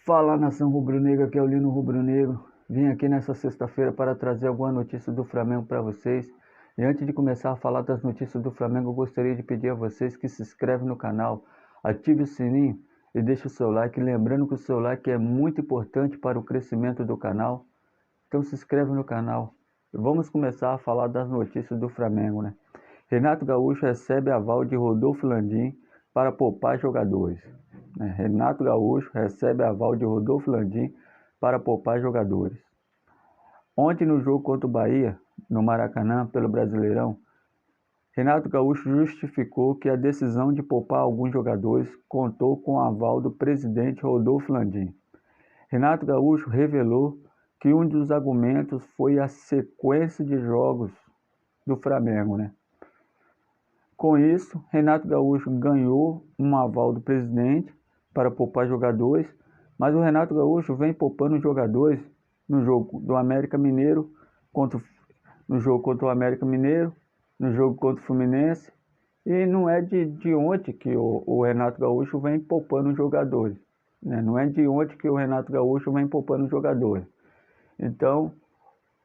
Fala, nação rubro-negra, aqui é o Lino Rubro-Negro. Vim aqui nessa sexta-feira para trazer alguma notícia do Flamengo para vocês. E antes de começar a falar das notícias do Flamengo, eu gostaria de pedir a vocês que se inscrevam no canal, ative o sininho e deixe o seu like. Lembrando que o seu like é muito importante para o crescimento do canal. Então se inscreve no canal. Vamos começar a falar das notícias do Flamengo, né? Renato Gaúcho recebe aval de Rodolfo Landim para poupar jogadores. Renato Gaúcho recebe aval de Rodolfo Landim para poupar jogadores. Ontem, no jogo contra o Bahia, no Maracanã, pelo Brasileirão, Renato Gaúcho justificou que a decisão de poupar alguns jogadores contou com o aval do presidente Rodolfo Landim. Renato Gaúcho revelou que um dos argumentos foi a sequência de jogos do Flamengo, né? Com isso, Renato Gaúcho ganhou um aval do presidente para poupar jogadores, mas o Renato Gaúcho vem poupando jogadores no jogo do América Mineiro, no jogo contra o América Mineiro, no jogo contra o Fluminense, e não é de ontem que o Renato Gaúcho vem poupando jogadores, né? Não é de ontem que o Renato Gaúcho vem poupando jogadores. Então,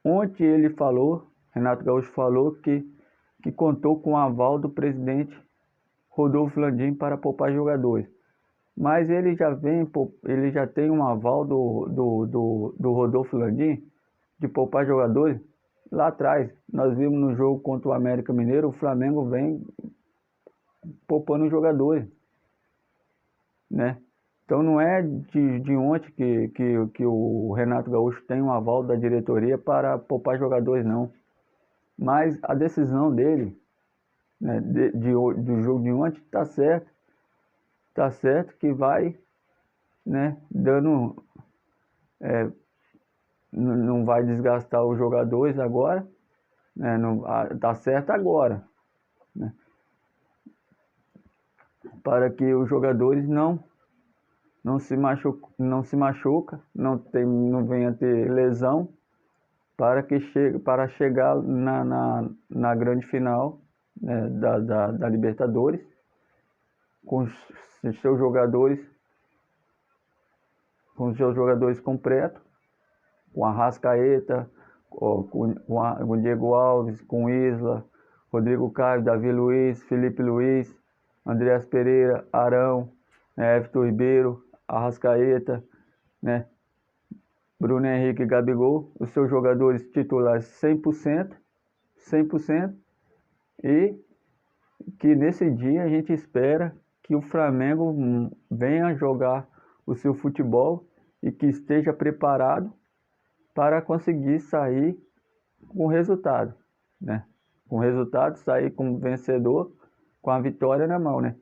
ontem Renato Gaúcho falou que contou com o aval do presidente Rodolfo Landim para poupar jogadores. Mas ele já tem um aval do Rodolfo Landim de poupar jogadores lá atrás. Nós vimos no jogo contra o América Mineiro, o Flamengo vem poupando jogadores, né? Então não é de ontem que o Renato Gaúcho tem um aval da diretoria para poupar jogadores, não. Mas a decisão dele, né, do jogo de ontem, tá certo que vai, né, dando, não vai desgastar os jogadores agora, né, tá certo agora, né, para que os jogadores não se machuca, não venha ter lesão, para chegar na grande final, né, da Libertadores, com os seus jogadores completos, com a Arrascaeta, com o Diego Alves, com Isla, Rodrigo Caio, Davi Luiz, Felipe Luiz, Andreas Pereira, Arão, Everton Ribeiro, Arrascaeta, né, Bruno Henrique e Gabigol, os seus jogadores titulares 100%, e que nesse dia a gente espera que o Flamengo venha jogar o seu futebol e que esteja preparado para conseguir sair com resultado, né? Com resultado, sair como vencedor, com a vitória na mão, né?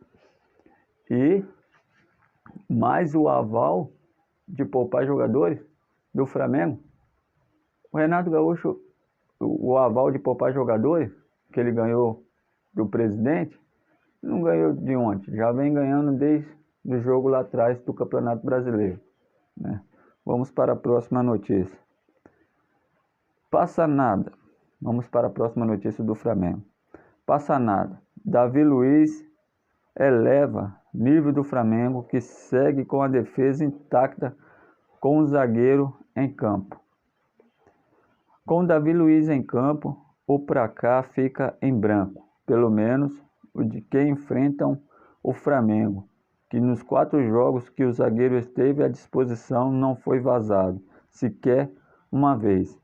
E mais o aval de poupar jogadores do Flamengo, o Renato Gaúcho, o aval de poupar jogadores que ele ganhou do presidente, não ganhou de ontem, já vem ganhando desde o jogo lá atrás do Campeonato Brasileiro, né? Vamos para a próxima notícia. Passa nada. Vamos para a próxima notícia do Flamengo. Passa nada. Davi Luiz eleva nível do Flamengo, que segue com a defesa intacta com o zagueiro em campo. Com Davi Luiz em campo, o placar fica em branco, pelo menos o de quem enfrentam o Flamengo, que nos 4 jogos que o zagueiro esteve à disposição não foi vazado, sequer uma vez.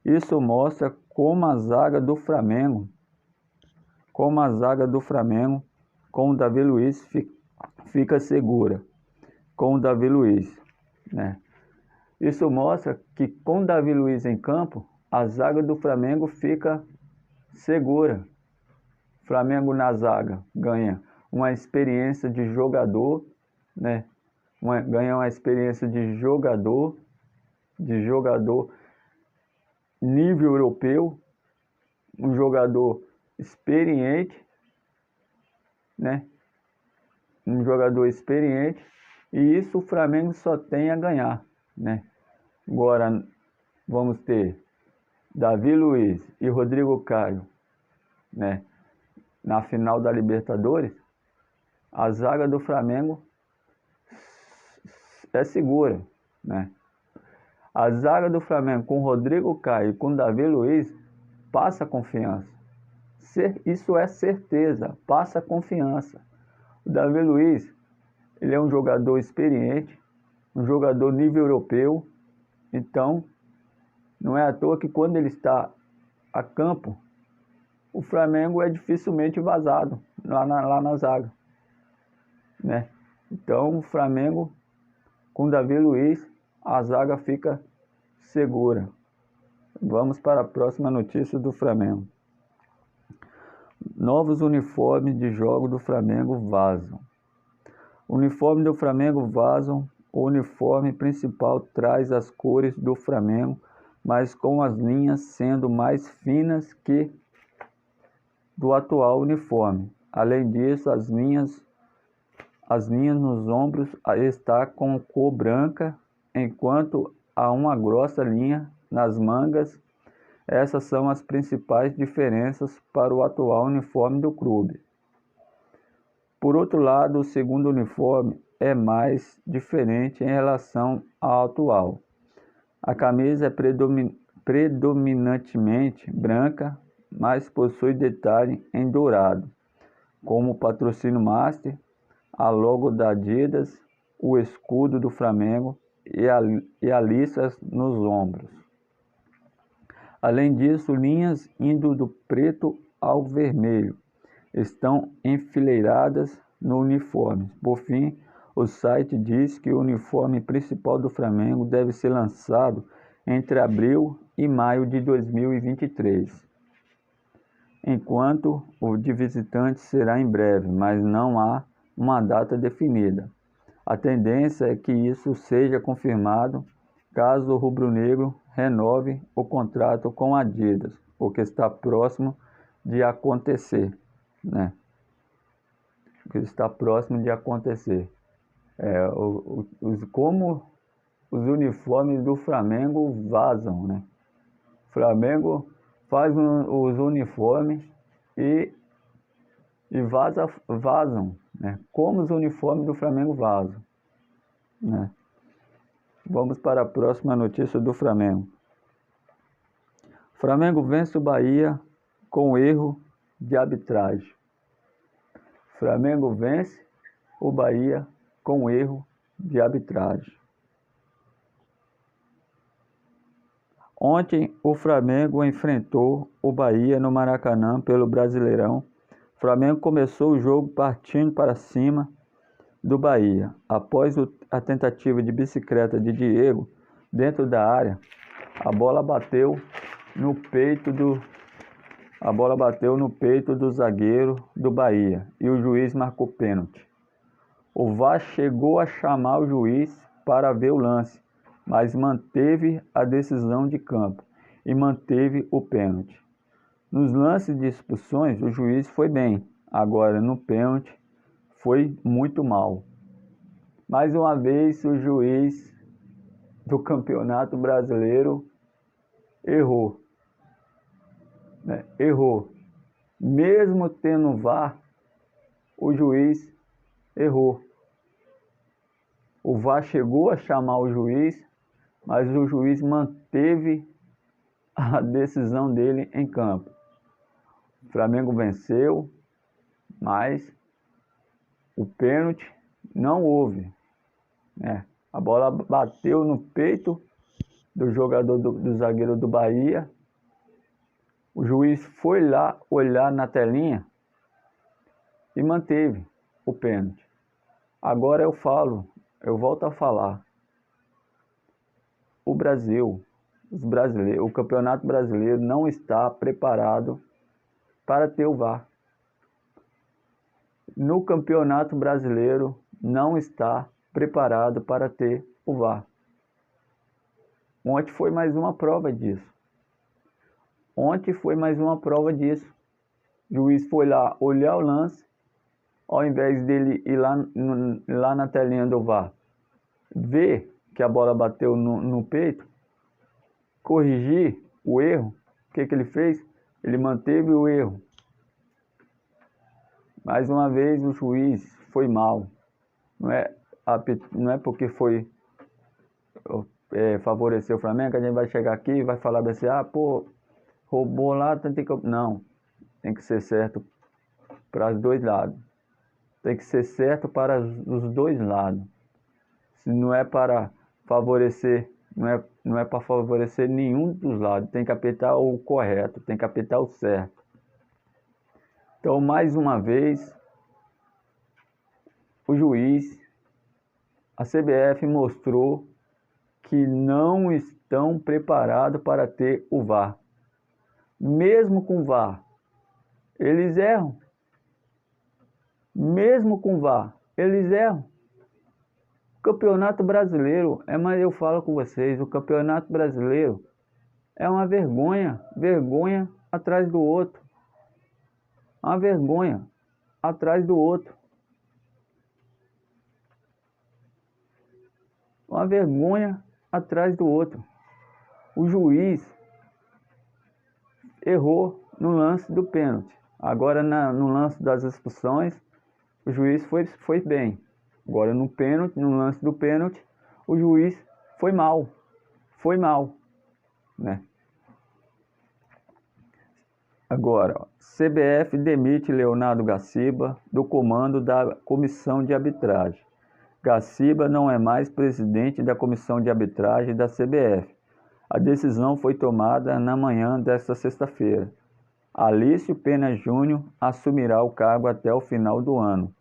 Isso mostra como a zaga do Flamengo, com o Davi Luiz fica segura, com o Davi Luiz, né? Isso mostra que com o Davi Luiz em campo, a zaga do Flamengo fica segura. Flamengo na zaga ganha uma experiência de jogador, né? Ganha uma experiência de jogador nível europeu, um jogador experiente, né? Um jogador experiente, e isso o Flamengo só tem a ganhar, né? Agora vamos ter Davi Luiz e Rodrigo Caio, né, na final da Libertadores. A zaga do Flamengo é segura, né? A zaga do Flamengo com Rodrigo Caio e com Davi Luiz passa confiança. Isso é certeza, passa confiança. O Davi Luiz, ele é um jogador experiente, um jogador nível europeu, então não é à toa que quando ele está a campo, o Flamengo é dificilmente vazado lá na zaga, né? Então o Flamengo com Davi Luiz, a zaga fica segura. Vamos para a próxima notícia do Flamengo. Novos uniformes de jogo do Flamengo vazam. O uniforme do Flamengo vazam. O uniforme principal traz as cores do Flamengo, mas com as linhas sendo mais finas que do atual uniforme. Além disso, as linhas nos ombros está com cor branca, enquanto há uma grossa linha nas mangas. Essas são as principais diferenças para o atual uniforme do clube. Por outro lado, o segundo uniforme é mais diferente em relação ao atual. A camisa é predominantemente branca, mas possui detalhe em dourado, como o patrocínio Master, a logo da Adidas, o escudo do Flamengo e a listras nos ombros. Além disso, linhas indo do preto ao vermelho estão enfileiradas no uniforme. Por fim, o site diz que o uniforme principal do Flamengo deve ser lançado entre abril e maio de 2023, enquanto o de visitante será em breve, mas não há uma data definida. A tendência é que isso seja confirmado caso o rubro-negro renove o contrato com a Adidas, o que está próximo de acontecer, né? O que está próximo de acontecer. Como os uniformes do Flamengo vazam, né? O Flamengo faz os uniformes e vazam, né? Como os uniformes do Flamengo vazam, né? Vamos para a próxima notícia do Flamengo. Flamengo vence o Bahia com erro de arbitragem. Flamengo vence o Bahia com erro de arbitragem. Ontem o Flamengo enfrentou o Bahia no Maracanã pelo Brasileirão. O Flamengo começou o jogo partindo para cima do Bahia. Após a tentativa de bicicleta de Diego dentro da área, a bola bateu no peito do zagueiro do Bahia e o juiz marcou pênalti. O VAR chegou a chamar o juiz para ver o lance, mas manteve a decisão de campo e manteve o pênalti. Nos lances de expulsões, o juiz foi bem, agora no pênalti foi muito mal. Mais uma vez, o juiz do Campeonato Brasileiro errou, né? Errou. Mesmo tendo VAR, o juiz errou. O VAR chegou a chamar o juiz, mas o juiz manteve a decisão dele em campo. O Flamengo venceu, mas o pênalti não houve, né? A bola bateu no peito do jogador do zagueiro do Bahia. O juiz foi lá olhar na telinha e manteve o pênalti. Agora eu volto a falar. O Brasil, o Campeonato Brasileiro não está preparado para ter o VAR. No Campeonato Brasileiro não está preparado para ter o VAR. Ontem foi mais uma prova disso. O juiz foi lá olhar o lance, ao invés dele ir lá na telinha do VAR, ver que a bola bateu no peito, corrigir o erro. O que ele fez? Ele manteve o erro. Mais uma vez o juiz foi mal. Não é porque foi favorecer o Flamengo, a gente vai chegar aqui e vai falar assim, ah, pô, roubou lá, tem que... Não, tem que ser certo para os dois lados. Tem que ser certo para os dois lados. Se não é para favorecer, não é para favorecer nenhum dos lados. Tem que apertar o correto, tem que apertar o certo. Então, mais uma vez, o juiz, a CBF mostrou que não estão preparados para ter o VAR. Mesmo com o VAR, eles erram. Mesmo com o VAR, eles erram. O Campeonato Brasileiro, mas eu falo com vocês, o Campeonato Brasileiro é uma vergonha, vergonha atrás do outro. Uma vergonha atrás do outro. Uma vergonha atrás do outro. O juiz errou no lance do pênalti. Agora no lance das expulsões, o juiz foi bem. Agora no lance do pênalti, o juiz foi mal. Foi mal, né? Agora, CBF demite Leonardo Gaciba do comando da comissão de arbitragem. Gaciba não é mais presidente da comissão de arbitragem da CBF. A decisão foi tomada na manhã desta sexta-feira. Alício Pena Júnior assumirá o cargo até o final do ano.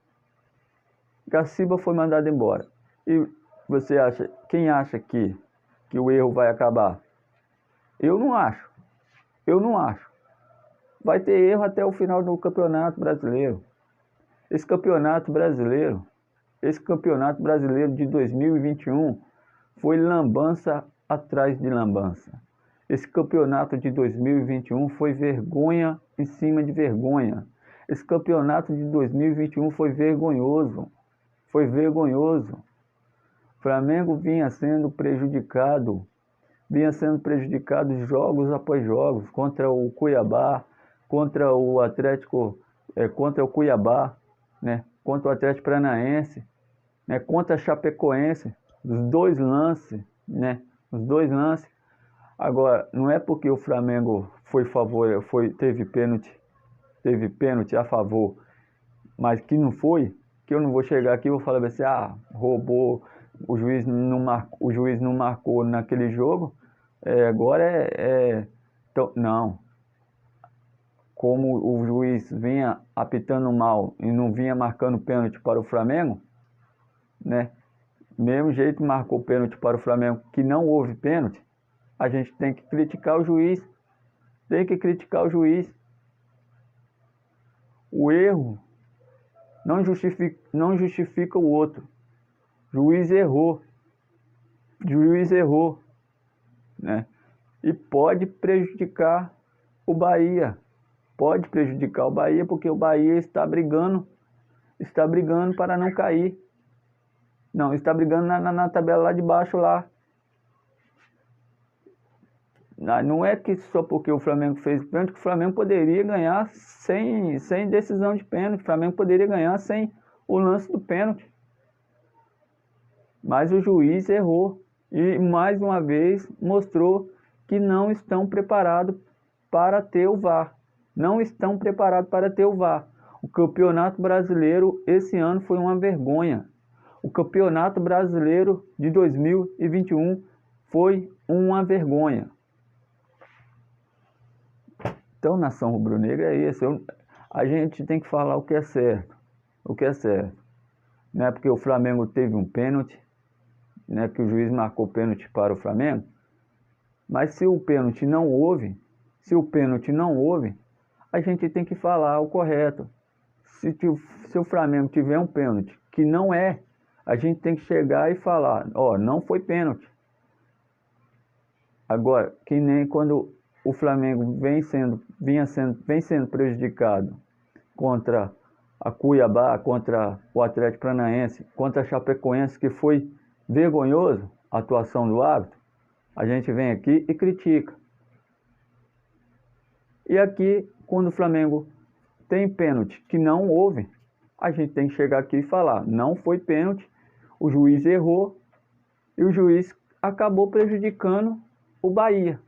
Gaciba foi mandado embora. E você acha, quem acha que o erro vai acabar? Eu não acho. Eu não acho. Vai ter erro até o final do Campeonato Brasileiro. Esse Campeonato Brasileiro de 2021 foi lambança atrás de lambança. Esse campeonato de 2021 foi vergonha em cima de vergonha. Esse campeonato de 2021 foi vergonhoso. Foi vergonhoso. O Flamengo vinha sendo prejudicado jogos após jogos, contra o Cuiabá, contra o Atlético, contra o Cuiabá, né? Contra o Atlético Paranaense, né? Contra a Chapecoense, os dois lances, né? Os dois lances. Agora, não é porque o Flamengo teve pênalti a favor, mas que não foi, que eu não vou chegar aqui e vou falar assim, roubou, o juiz não marcou naquele jogo, então, não. Como o juiz vinha apitando mal e não vinha marcando pênalti para o Flamengo, né? Mesmo jeito marcou pênalti para o Flamengo, que não houve pênalti, a gente tem que criticar o juiz. Tem que criticar o juiz. O erro não justifica o outro. O juiz errou. Né? E pode prejudicar o Bahia. Pode prejudicar o Bahia, porque o Bahia está brigando para não cair. Não, está brigando na tabela lá de baixo lá. Não é que só porque o Flamengo fez pênalti, que o Flamengo poderia ganhar sem decisão de pênalti. O Flamengo poderia ganhar sem o lance do pênalti. Mas o juiz errou. E mais uma vez mostrou que não estão preparados para ter o VAR. Não estão preparados para ter o VAR. O Campeonato Brasileiro esse ano foi uma vergonha. O Campeonato Brasileiro de 2021 foi uma vergonha. Então, nação rubro-negra é isso. A gente tem que falar o que é certo. O que é certo. Não é porque o Flamengo teve um pênalti, não é que o juiz marcou pênalti para o Flamengo, mas se o pênalti não houve, a gente tem que falar o correto. Se o Flamengo tiver um pênalti que não é, a gente tem que chegar e falar, não foi pênalti. Agora, que nem quando o Flamengo vem sendo prejudicado contra a Cuiabá, contra o Atlético Paranaense, contra a Chapecoense, que foi vergonhoso a atuação do árbitro, a gente vem aqui e critica. E aqui, quando o Flamengo tem pênalti que não houve, a gente tem que chegar aqui e falar, não foi pênalti, o juiz errou, e o juiz acabou prejudicando o Bahia.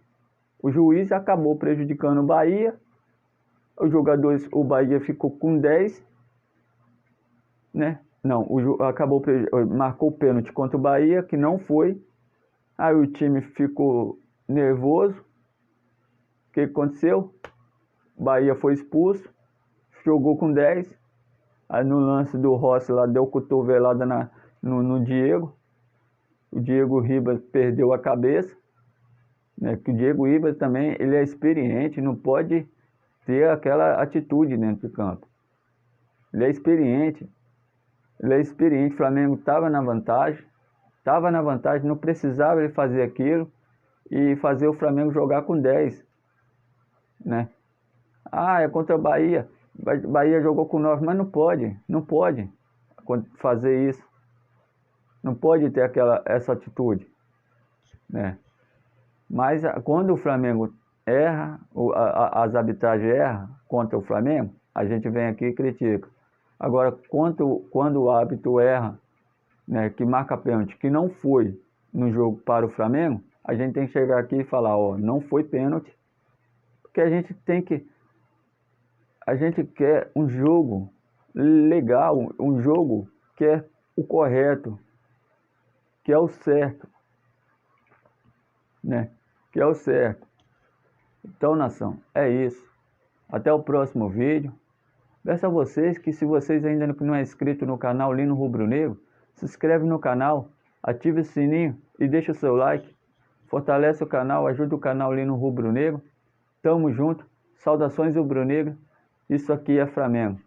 O juiz acabou prejudicando o Bahia. Os jogadores, o Bahia ficou com 10, né? Não, marcou o pênalti contra o Bahia, que não foi. Aí o time ficou nervoso. O que aconteceu? O Bahia foi expulso, jogou com 10. Aí no lance do Rossi lá, deu cotovelada no Diego. O Diego Ribas perdeu a cabeça, né? Que o Diego Ribas também, ele é experiente, não pode ter aquela atitude dentro do campo. Ele é experiente. O Flamengo estava na vantagem, não precisava ele fazer aquilo e fazer o Flamengo jogar com 10, né? Ah, é contra o Bahia. Bahia jogou com 9, mas não pode fazer isso. Não pode ter essa atitude, né? Mas quando o Flamengo erra, as arbitragens erram contra o Flamengo, a gente vem aqui e critica. Agora, quando o árbitro erra, né, que marca pênalti, que não foi no jogo para o Flamengo, a gente tem que chegar aqui e falar, ó, não foi pênalti, porque a gente quer um jogo legal, um jogo que é o correto, que é o certo, né? Que é o certo. Então, nação, é isso. Até o próximo vídeo. Peço a vocês que, se vocês ainda não é inscrito no canal Lino Rubro Negro, se inscreve no canal, ative o sininho e deixa o seu like. Fortalece o canal, ajuda o canal Lino Rubro Negro. Tamo junto. Saudações rubro-negro. Isso aqui é Flamengo.